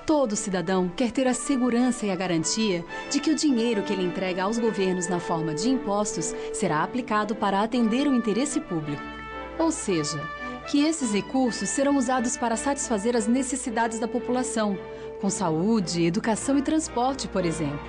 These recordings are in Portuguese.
Todo cidadão quer ter a segurança e a garantia de que o dinheiro que ele entrega aos governos na forma de impostos será aplicado para atender o interesse público. Ou seja, que esses recursos serão usados para satisfazer as necessidades da população, com saúde, educação e transporte, por exemplo.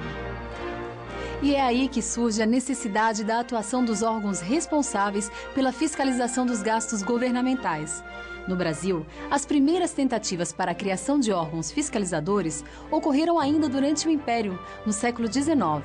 E é aí que surge a necessidade da atuação dos órgãos responsáveis pela fiscalização dos gastos governamentais. No Brasil, as primeiras tentativas para a criação de órgãos fiscalizadores ocorreram ainda durante o Império, no século XIX.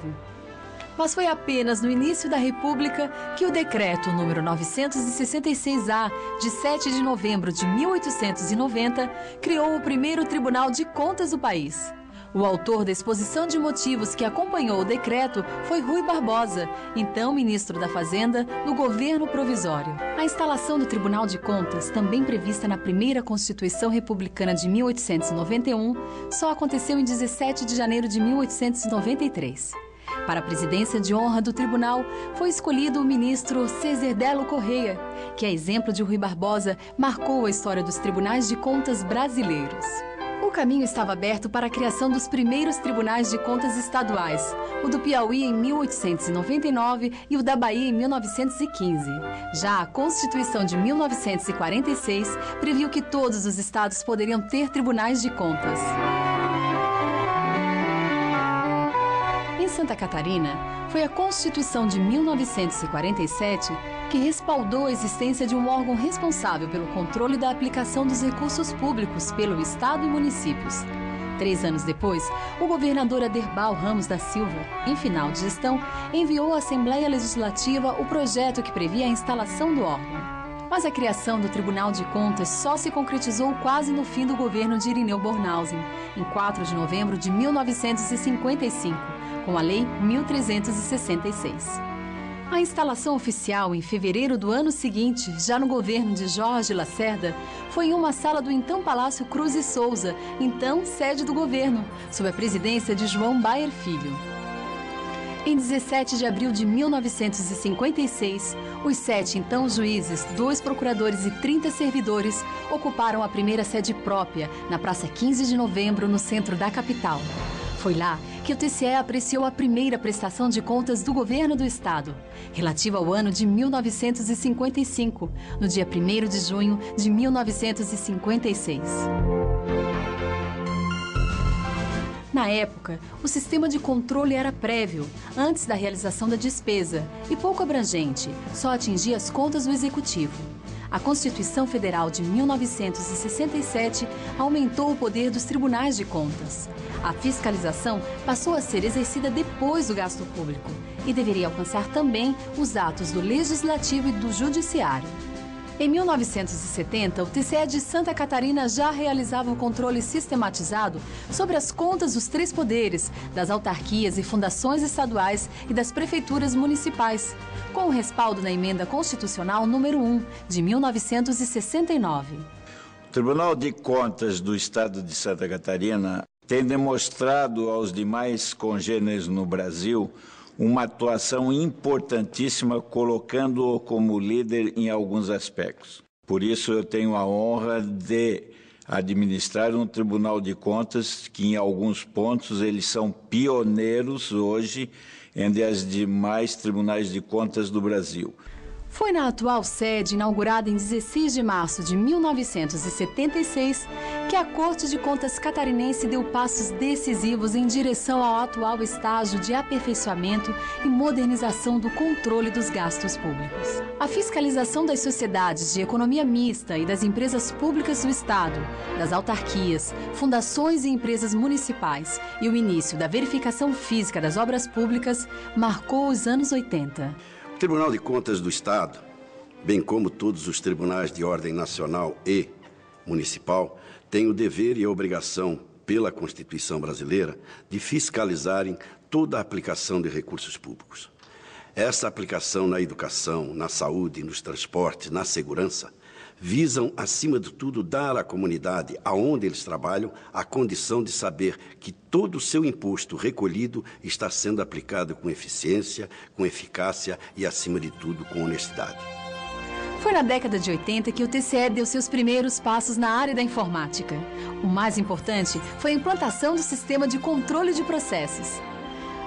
Mas foi apenas no início da República que o Decreto número 966-A, de 7 de novembro de 1890, criou o primeiro Tribunal de Contas do país. O autor da exposição de motivos que acompanhou o decreto foi Rui Barbosa, então ministro da Fazenda, no governo provisório. A instalação do Tribunal de Contas, também prevista na primeira Constituição Republicana de 1891, só aconteceu em 17 de janeiro de 1893. Para a presidência de honra do tribunal, foi escolhido o ministro Cezerdelo Correia, que, a exemplo de Rui Barbosa, marcou a história dos tribunais de contas brasileiros. O caminho estava aberto para a criação dos primeiros tribunais de contas estaduais, o do Piauí em 1899 e o da Bahia em 1915. Já a Constituição de 1946 previu que todos os estados poderiam ter tribunais de contas. Em Santa Catarina, foi a Constituição de 1947 que respaldou a existência de um órgão responsável pelo controle da aplicação dos recursos públicos pelo Estado e municípios. 3 anos depois, o governador Aderbal Ramos da Silva, em final de gestão, enviou à Assembleia Legislativa o projeto que previa a instalação do órgão. Mas a criação do Tribunal de Contas só se concretizou quase no fim do governo de Irineu Bornhausen, em 4 de novembro de 1955, com a Lei 1366. A instalação oficial, em fevereiro do ano seguinte, já no governo de Jorge Lacerda, foi em uma sala do então Palácio Cruz e Souza, então sede do governo, sob a presidência de João Baier Filho. Em 17 de abril de 1956, os 7 então juízes, 2 procuradores e 30 servidores ocuparam a primeira sede própria, na Praça 15 de Novembro, no centro da capital. Foi lá que o TCE apreciou a primeira prestação de contas do governo do Estado, relativa ao ano de 1955, no dia 1º de junho de 1956. Na época, o sistema de controle era prévio, antes da realização da despesa, e pouco abrangente, só atingia as contas do Executivo. A Constituição Federal de 1967 aumentou o poder dos tribunais de contas. A fiscalização passou a ser exercida depois do gasto público e deveria alcançar também os atos do Legislativo e do Judiciário. Em 1970, o TCE de Santa Catarina já realizava um controle sistematizado sobre as contas dos 3 poderes, das autarquias e fundações estaduais e das prefeituras municipais, com o respaldo na Emenda Constitucional número 1, de 1969. O Tribunal de Contas do Estado de Santa Catarina tem demonstrado aos demais congêneres no Brasil uma atuação importantíssima, colocando-o como líder em alguns aspectos. Por isso, eu tenho a honra de administrar um Tribunal de Contas que, em alguns pontos, eles são pioneiros hoje entre as demais tribunais de contas do Brasil. Foi na atual sede, inaugurada em 16 de março de 1976, que a Corte de Contas catarinense deu passos decisivos em direção ao atual estágio de aperfeiçoamento e modernização do controle dos gastos públicos. A fiscalização das sociedades de economia mista e das empresas públicas do Estado, das autarquias, fundações e empresas municipais e o início da verificação física das obras públicas marcou os anos 80. O Tribunal de Contas do Estado, bem como todos os tribunais de ordem nacional e municipal, têm o dever e a obrigação, pela Constituição brasileira, de fiscalizarem toda a aplicação de recursos públicos. Essa aplicação na educação, na saúde, nos transportes, na segurança, visam, acima de tudo, dar à comunidade aonde eles trabalham a condição de saber que todo o seu imposto recolhido está sendo aplicado com eficiência, com eficácia e, acima de tudo, com honestidade. Foi na década de 80 que o TCE deu seus primeiros passos na área da informática. O mais importante foi a implantação do sistema de controle de processos.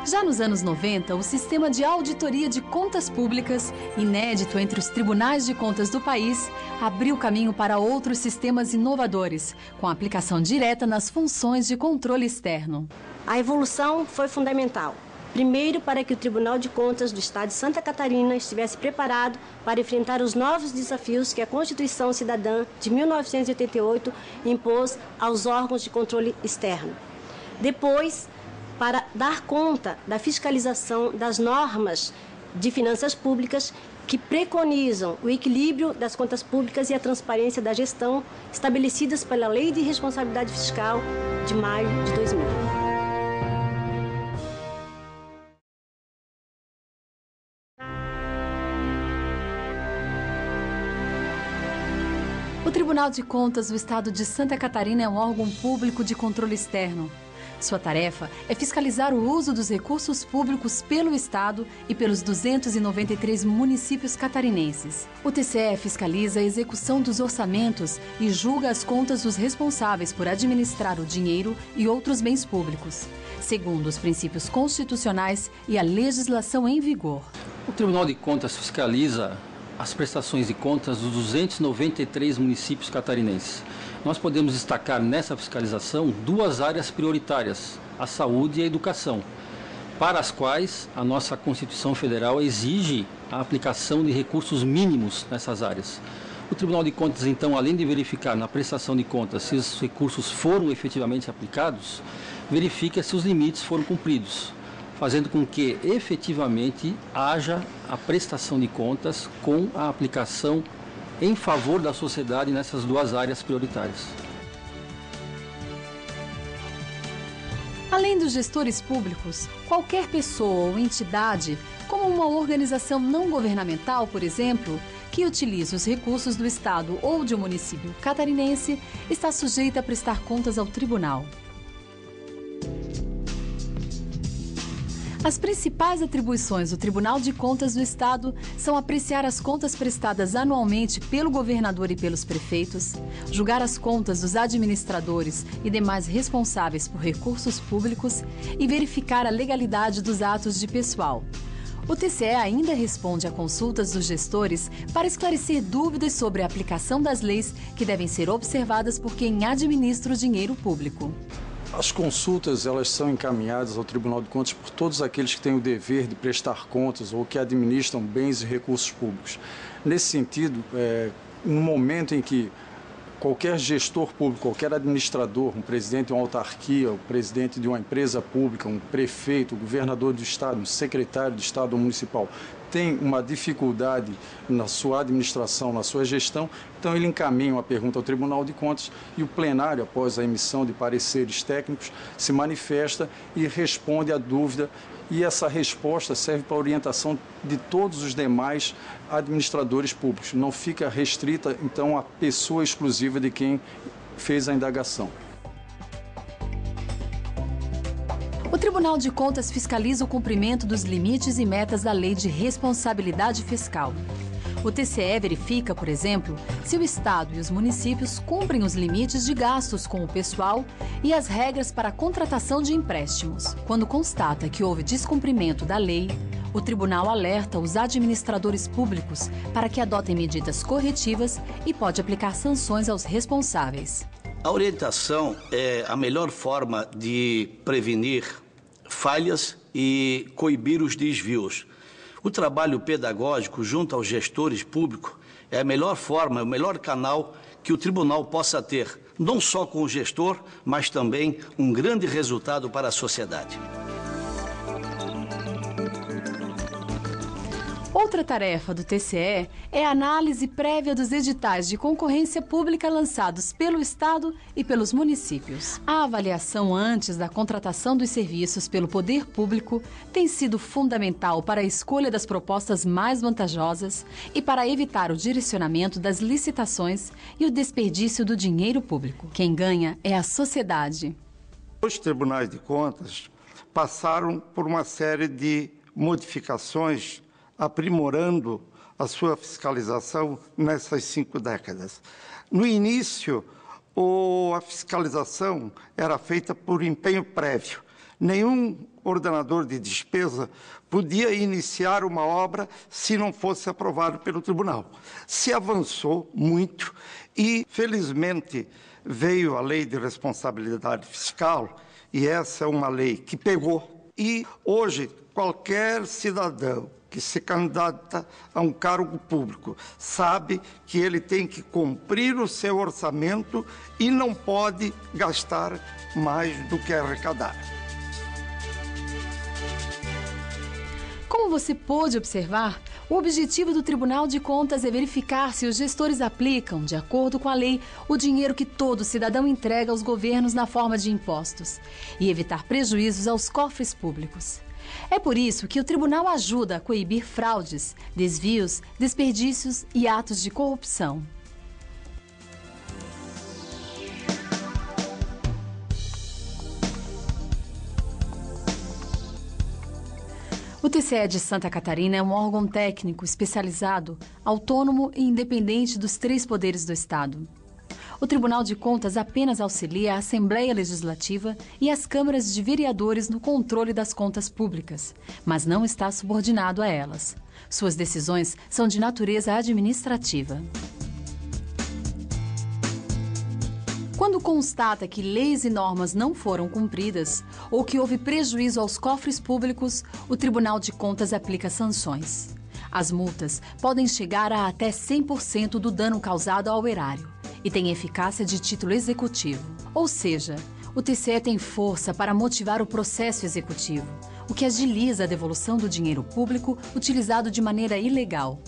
Já nos anos 90, o sistema de auditoria de contas públicas, inédito entre os tribunais de contas do país, abriu caminho para outros sistemas inovadores, com aplicação direta nas funções de controle externo. A evolução foi fundamental. Primeiro, para que o Tribunal de Contas do Estado de Santa Catarina estivesse preparado para enfrentar os novos desafios que a Constituição Cidadã de 1988 impôs aos órgãos de controle externo. Depois, para dar conta da fiscalização das normas de finanças públicas que preconizam o equilíbrio das contas públicas e a transparência da gestão estabelecidas pela Lei de Responsabilidade Fiscal de maio de 2000. O Tribunal de Contas do Estado de Santa Catarina é um órgão público de controle externo. Sua tarefa é fiscalizar o uso dos recursos públicos pelo Estado e pelos 293 municípios catarinenses. O TCE fiscaliza a execução dos orçamentos e julga as contas dos responsáveis por administrar o dinheiro e outros bens públicos, segundo os princípios constitucionais e a legislação em vigor. O Tribunal de Contas fiscaliza as prestações de contas dos 293 municípios catarinenses. Nós podemos destacar nessa fiscalização duas áreas prioritárias, a saúde e a educação, para as quais a nossa Constituição Federal exige a aplicação de recursos mínimos nessas áreas. O Tribunal de Contas, então, além de verificar na prestação de contas se os recursos foram efetivamente aplicados, verifica se os limites foram cumpridos, fazendo com que efetivamente haja a prestação de contas com a aplicação em favor da sociedade nessas duas áreas prioritárias. Além dos gestores públicos, qualquer pessoa ou entidade, como uma organização não governamental, por exemplo, que utilize os recursos do Estado ou de um município catarinense, está sujeita a prestar contas ao tribunal. As principais atribuições do Tribunal de Contas do Estado são apreciar as contas prestadas anualmente pelo governador e pelos prefeitos, julgar as contas dos administradores e demais responsáveis por recursos públicos e verificar a legalidade dos atos de pessoal. O TCE ainda responde a consultas dos gestores para esclarecer dúvidas sobre a aplicação das leis que devem ser observadas por quem administra o dinheiro público. As consultas, elas são encaminhadas ao Tribunal de Contas por todos aqueles que têm o dever de prestar contas ou que administram bens e recursos públicos. Nesse sentido, no momento em que qualquer gestor público, qualquer administrador, um presidente de uma autarquia, o presidente de uma empresa pública, um prefeito, o governador do estado, um secretário de estado ou municipal, tem uma dificuldade na sua administração, na sua gestão, então ele encaminha uma pergunta ao Tribunal de Contas e o plenário, após a emissão de pareceres técnicos, se manifesta e responde à dúvida. E essa resposta serve para a orientação de todos os demais administradores públicos. Não fica restrita, então, à pessoa exclusiva de quem fez a indagação. O Tribunal de Contas fiscaliza o cumprimento dos limites e metas da Lei de Responsabilidade Fiscal. O TCE verifica, por exemplo, se o Estado e os municípios cumprem os limites de gastos com o pessoal e as regras para a contratação de empréstimos. Quando constata que houve descumprimento da lei, o tribunal alerta os administradores públicos para que adotem medidas corretivas e pode aplicar sanções aos responsáveis. A orientação é a melhor forma de prevenir falhas e coibir os desvios. O trabalho pedagógico junto aos gestores públicos é a melhor forma, é o melhor canal que o tribunal possa ter, não só com o gestor, mas também um grande resultado para a sociedade. Outra tarefa do TCE é a análise prévia dos editais de concorrência pública lançados pelo Estado e pelos municípios. A avaliação antes da contratação dos serviços pelo poder público tem sido fundamental para a escolha das propostas mais vantajosas e para evitar o direcionamento das licitações e o desperdício do dinheiro público. Quem ganha é a sociedade. Os tribunais de contas passaram por uma série de modificações aprimorando a sua fiscalização nessas 5 décadas. No início, a fiscalização era feita por empenho prévio. Nenhum ordenador de despesa podia iniciar uma obra se não fosse aprovado pelo tribunal. Se avançou muito e, felizmente, veio a Lei de Responsabilidade Fiscal, e essa é uma lei que pegou. E hoje, qualquer cidadão que se candidata a um cargo público sabe que ele tem que cumprir o seu orçamento e não pode gastar mais do que arrecadar. Como você pôde observar, o objetivo do Tribunal de Contas é verificar se os gestores aplicam, de acordo com a lei, o dinheiro que todo cidadão entrega aos governos na forma de impostos e evitar prejuízos aos cofres públicos. É por isso que o tribunal ajuda a coibir fraudes, desvios, desperdícios e atos de corrupção. O TCE de Santa Catarina é um órgão técnico especializado, autônomo e independente dos 3 poderes do Estado. O Tribunal de Contas apenas auxilia a Assembleia Legislativa e as câmaras de vereadores no controle das contas públicas, mas não está subordinado a elas. Suas decisões são de natureza administrativa. Quando constata que leis e normas não foram cumpridas ou que houve prejuízo aos cofres públicos, o Tribunal de Contas aplica sanções. As multas podem chegar a até 100% do dano causado ao erário e têm eficácia de título executivo. Ou seja, o TCE tem força para motivar o processo executivo, o que agiliza a devolução do dinheiro público utilizado de maneira ilegal.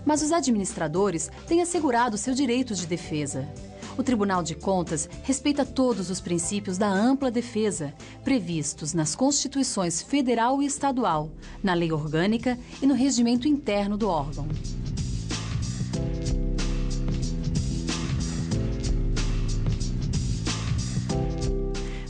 Mas os administradores têm assegurado seu direito de defesa. O Tribunal de Contas respeita todos os princípios da ampla defesa, previstos nas Constituições Federal e Estadual, na Lei Orgânica e no regimento interno do órgão.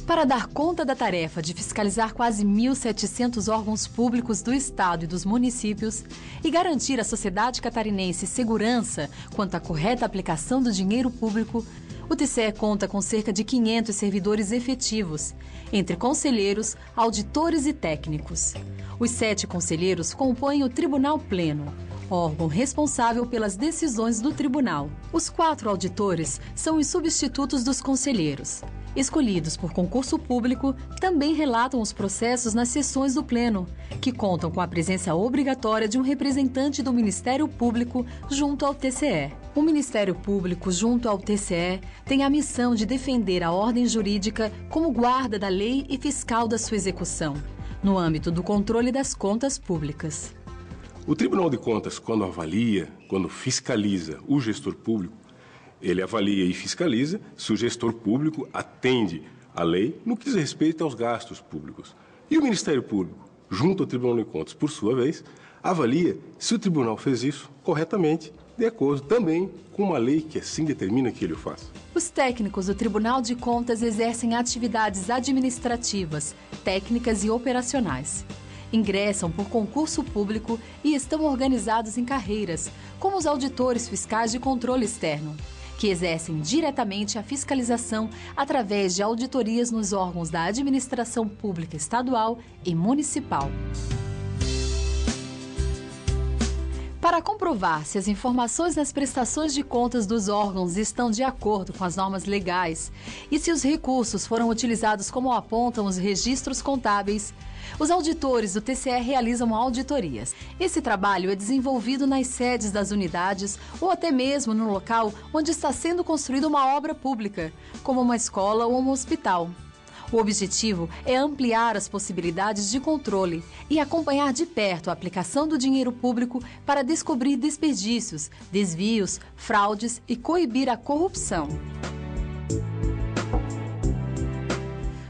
Para dar conta da tarefa de fiscalizar quase 1.700 órgãos públicos do Estado e dos municípios e garantir à sociedade catarinense segurança quanto à correta aplicação do dinheiro público, o TCE conta com cerca de 500 servidores efetivos, entre conselheiros, auditores e técnicos. Os 7 conselheiros compõem o Tribunal Pleno, órgão responsável pelas decisões do tribunal. Os 4 auditores são os substitutos dos conselheiros. Escolhidos por concurso público, também relatam os processos nas sessões do Pleno, que contam com a presença obrigatória de um representante do Ministério Público junto ao TCE. O Ministério Público junto ao TCE tem a missão de defender a ordem jurídica como guarda da lei e fiscal da sua execução, no âmbito do controle das contas públicas. O Tribunal de Contas, quando avalia, quando fiscaliza o gestor público, ele avalia e fiscaliza se o gestor público atende à lei no que diz respeito aos gastos públicos. E o Ministério Público, junto ao Tribunal de Contas, por sua vez, avalia se o tribunal fez isso corretamente, de acordo também com uma lei que assim determina que ele o faça. Os técnicos do Tribunal de Contas exercem atividades administrativas, técnicas e operacionais. Ingressam por concurso público e estão organizados em carreiras, como os auditores fiscais de controle externo, que exercem diretamente a fiscalização através de auditorias nos órgãos da administração pública estadual e municipal. Para comprovar se as informações nas prestações de contas dos órgãos estão de acordo com as normas legais e se os recursos foram utilizados como apontam os registros contábeis, os auditores do TCE realizam auditorias. Esse trabalho é desenvolvido nas sedes das unidades ou até mesmo no local onde está sendo construída uma obra pública, como uma escola ou um hospital. O objetivo é ampliar as possibilidades de controle e acompanhar de perto a aplicação do dinheiro público para descobrir desperdícios, desvios, fraudes e coibir a corrupção.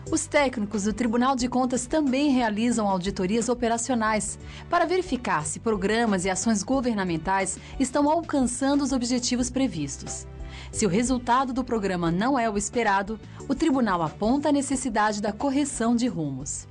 Os técnicos do Tribunal de Contas também realizam auditorias operacionais para verificar se programas e ações governamentais estão alcançando os objetivos previstos. Se o resultado do programa não é o esperado, o tribunal aponta a necessidade da correção de rumos.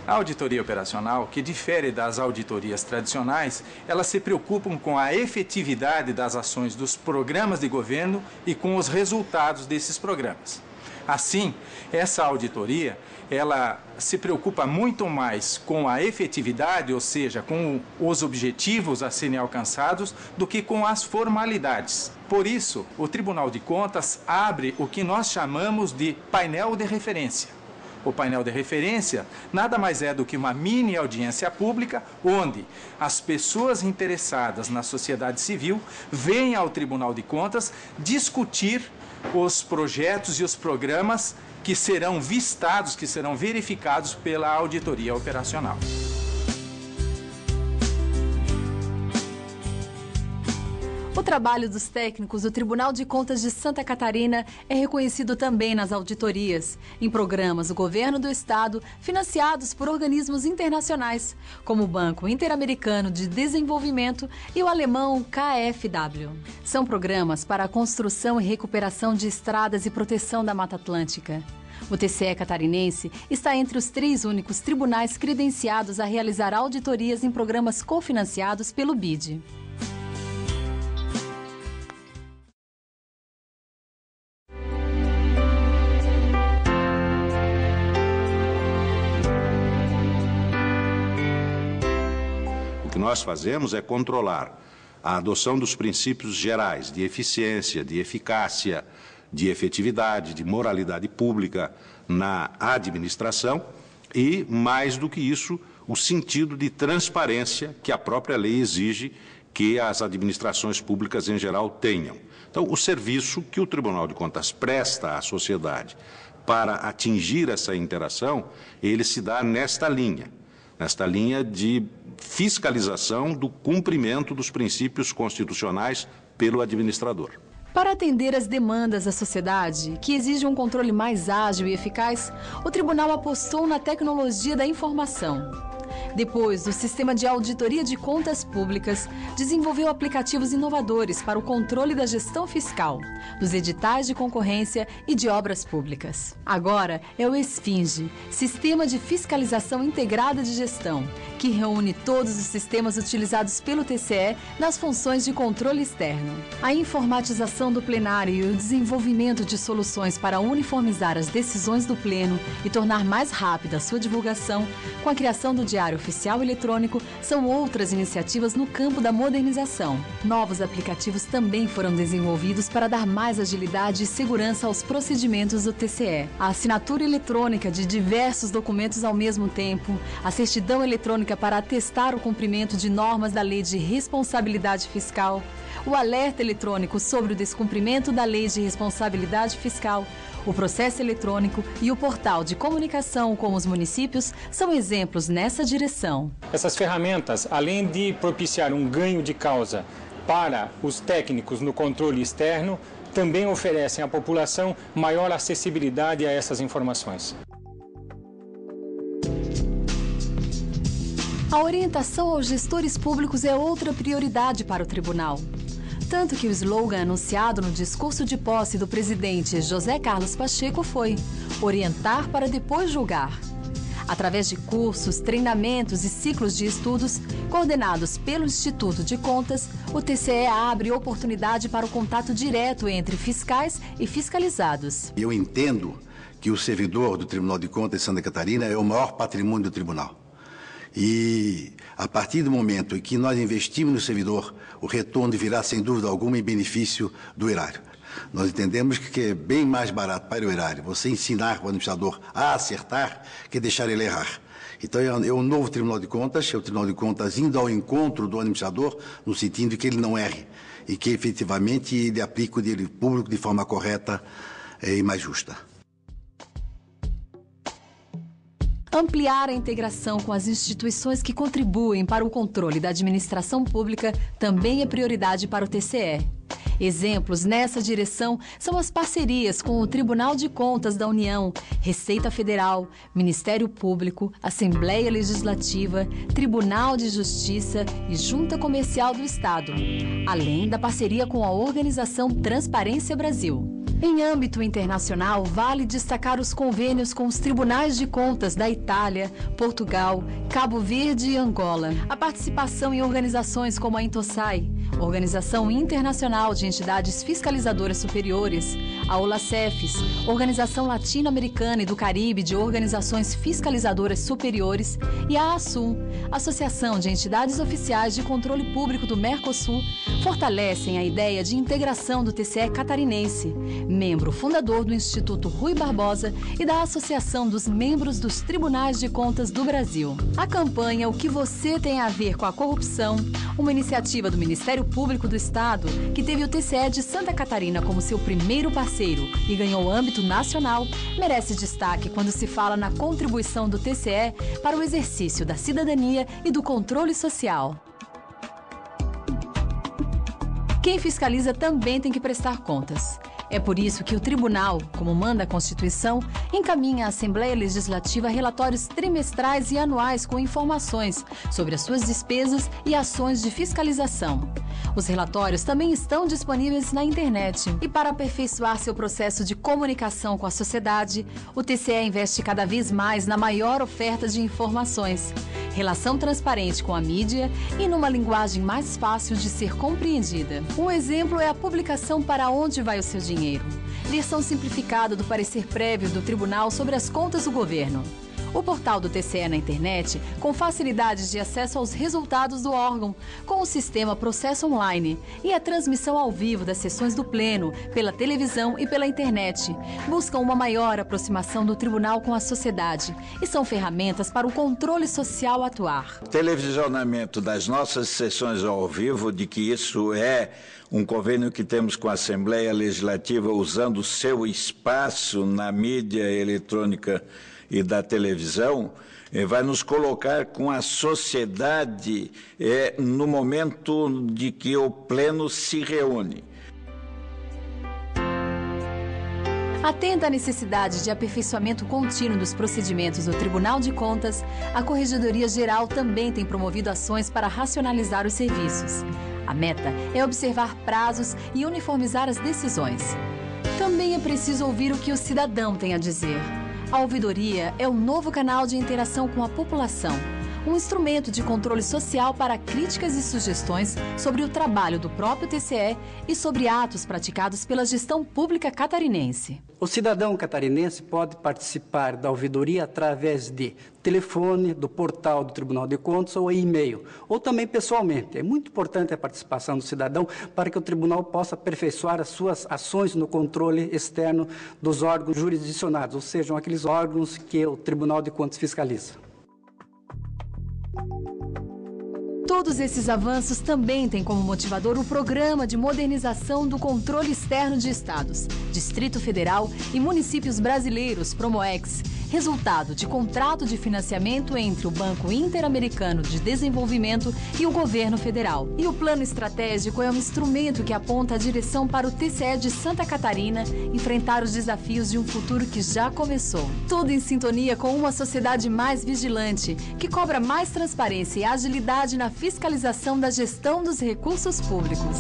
A auditoria operacional, que difere das auditorias tradicionais, elas se preocupam com a efetividade das ações dos programas de governo e com os resultados desses programas. Assim, essa auditoria, ela se preocupa muito mais com a efetividade, ou seja, com os objetivos a serem alcançados, do que com as formalidades. Por isso, o Tribunal de Contas abre o que nós chamamos de painel de referência. O painel de referência nada mais é do que uma mini audiência pública, onde as pessoas interessadas na sociedade civil vêm ao Tribunal de Contas discutir os projetos e os programas que serão vistados, que serão verificados pela auditoria operacional. O trabalho dos técnicos do Tribunal de Contas de Santa Catarina é reconhecido também nas auditorias, em programas do governo do estado financiados por organismos internacionais, como o Banco Interamericano de Desenvolvimento e o alemão KfW. São programas para a construção e recuperação de estradas e proteção da Mata Atlântica. O TCE catarinense está entre os 3 únicos tribunais credenciados a realizar auditorias em programas cofinanciados pelo BID. O que nós fazemos é controlar a adoção dos princípios gerais de eficiência, de eficácia, de efetividade, de moralidade pública na administração e, mais do que isso, o sentido de transparência que a própria lei exige que as administrações públicas em geral tenham. Então, o serviço que o Tribunal de Contas presta à sociedade para atingir essa interação, ele se dá nesta linha de fiscalização do cumprimento dos princípios constitucionais pelo administrador. Para atender às demandas da sociedade, que exige um controle mais ágil e eficaz, o tribunal apostou na tecnologia da informação. Depois do Sistema de Auditoria de Contas Públicas, desenvolveu aplicativos inovadores para o controle da gestão fiscal, dos editais de concorrência e de obras públicas. Agora é o Esfinge, Sistema de Fiscalização Integrada de Gestão, que reúne todos os sistemas utilizados pelo TCE nas funções de controle externo. A informatização do plenário e o desenvolvimento de soluções para uniformizar as decisões do Pleno e tornar mais rápida a sua divulgação, com a criação do Diário Oficial Eletrônico, são outras iniciativas no campo da modernização. Novos aplicativos também foram desenvolvidos para dar mais agilidade e segurança aos procedimentos do TCE. A assinatura eletrônica de diversos documentos ao mesmo tempo, a certidão eletrônica para atestar o cumprimento de normas da Lei de Responsabilidade Fiscal, o alerta eletrônico sobre o descumprimento da Lei de Responsabilidade Fiscal, o processo eletrônico e o portal de comunicação com os municípios são exemplos nessa direção. Essas ferramentas, além de propiciar um ganho de causa para os técnicos no controle externo, também oferecem à população maior acessibilidade a essas informações. A orientação aos gestores públicos é outra prioridade para o tribunal. Tanto que o slogan anunciado no discurso de posse do presidente José Carlos Pacheco foi orientar para depois julgar. Através de cursos, treinamentos e ciclos de estudos coordenados pelo Instituto de Contas, o TCE abre oportunidade para o contato direto entre fiscais e fiscalizados. Eu entendo que o servidor do Tribunal de Contas de Santa Catarina é o maior patrimônio do tribunal. E a partir do momento em que nós investimos no servidor, o retorno virá sem dúvida alguma em benefício do erário. Nós entendemos que é bem mais barato para o erário você ensinar o administrador a acertar que deixar ele errar. Então é um novo Tribunal de Contas, é o Tribunal de Contas indo ao encontro do administrador no sentido de que ele não erre e que efetivamente ele aplique o dinheiro público de forma correta e mais justa. Ampliar a integração com as instituições que contribuem para o controle da administração pública também é prioridade para o TCE. Exemplos nessa direção são as parcerias com o Tribunal de Contas da União, Receita Federal, Ministério Público, Assembleia Legislativa, Tribunal de Justiça e Junta Comercial do Estado, além da parceria com a organização Transparência Brasil. Em âmbito internacional, vale destacar os convênios com os tribunais de contas da Itália, Portugal, Cabo Verde e Angola. A participação em organizações como a Intosai, Organização Internacional de Entidades Fiscalizadoras Superiores, a OLACEFES, Organização Latino-Americana e do Caribe de Organizações Fiscalizadoras Superiores, e a ASUM, Associação de Entidades Oficiais de Controle Público do Mercosul, fortalecem a ideia de integração do TCE catarinense, membro fundador do Instituto Rui Barbosa e da Associação dos Membros dos Tribunais de Contas do Brasil. A campanha O que você tem a ver com a corrupção, uma iniciativa do Ministério Público do Estado, que teve o TCE de Santa Catarina como seu primeiro parceiro e ganhou âmbito nacional, merece destaque quando se fala na contribuição do TCE para o exercício da cidadania e do controle social. Quem fiscaliza também tem que prestar contas. É por isso que o Tribunal, como manda a Constituição, encaminha à Assembleia Legislativa relatórios trimestrais e anuais com informações sobre as suas despesas e ações de fiscalização. Os relatórios também estão disponíveis na internet. E para aperfeiçoar seu processo de comunicação com a sociedade, o TCE investe cada vez mais na maior oferta de informações, relação transparente com a mídia e numa linguagem mais fácil de ser compreendida. Um exemplo é a publicação Para Onde Vai o Seu Dinheiro, versão simplificada do parecer prévio do Tribunal sobre as contas do governo. O portal do TCE na internet, com facilidades de acesso aos resultados do órgão, com o sistema Processo Online e a transmissão ao vivo das sessões do Pleno, pela televisão e pela internet, buscam uma maior aproximação do Tribunal com a sociedade e são ferramentas para o controle social atuar. O televisionamento das nossas sessões ao vivo, de que isso é um convênio que temos com a Assembleia Legislativa usando o seu espaço na mídia eletrônica e da televisão, vai nos colocar com a sociedade no momento de que o Pleno se reúne. Atenta à necessidade de aperfeiçoamento contínuo dos procedimentos do Tribunal de Contas, a Corregedoria Geral também tem promovido ações para racionalizar os serviços. A meta é observar prazos e uniformizar as decisões. Também é preciso ouvir o que o cidadão tem a dizer. A ouvidoria é um novo canal de interação com a população, um instrumento de controle social para críticas e sugestões sobre o trabalho do próprio TCE e sobre atos praticados pela gestão pública catarinense. O cidadão catarinense pode participar da ouvidoria através de telefone, do portal do Tribunal de Contas ou e-mail, ou também pessoalmente. É muito importante a participação do cidadão para que o tribunal possa aperfeiçoar as suas ações no controle externo dos órgãos jurisdicionados, ou seja, aqueles órgãos que o Tribunal de Contas fiscaliza. Todos esses avanços também têm como motivador o Programa de Modernização do Controle Externo de Estados, Distrito Federal e Municípios Brasileiros, Promoex, resultado de contrato de financiamento entre o Banco Interamericano de Desenvolvimento e o Governo Federal. E o Plano Estratégico é um instrumento que aponta a direção para o TCE de Santa Catarina enfrentar os desafios de um futuro que já começou. Tudo em sintonia com uma sociedade mais vigilante, que cobra mais transparência e agilidade na fiscalização da gestão dos recursos públicos.